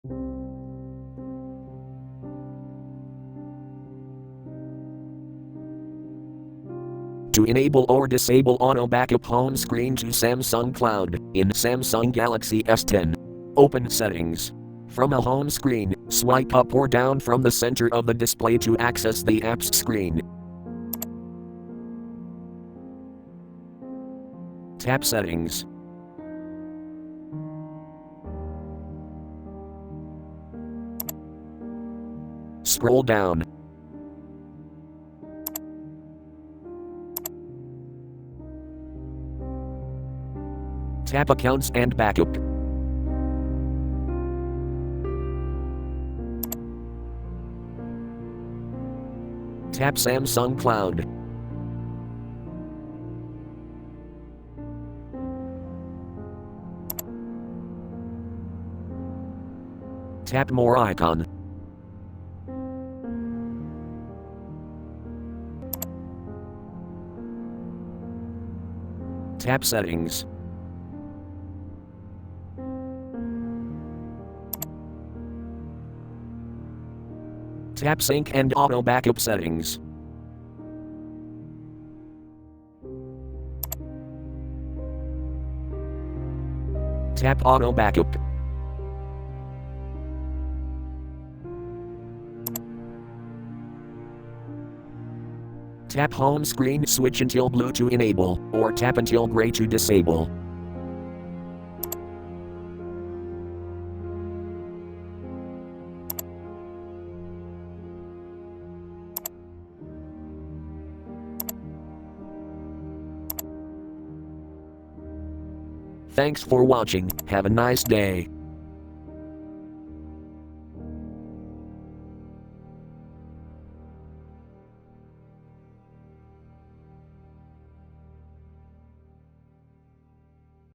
To enable or disable auto backup home screen to Samsung Cloud in Samsung Galaxy S10. Open Settings. From a home screen, swipe up or down from the center of the display to access the apps screen. Tap Settings. Scroll down. Tap Accounts and Backup. Tap Samsung Cloud. Tap More icon. Tap Settings. Tap Sync and Auto Backup Settings. Tap Auto Backup. Tap Home Screen Switch until blue to enable, or tap until gray to disable. Thanks for watching, have a nice day.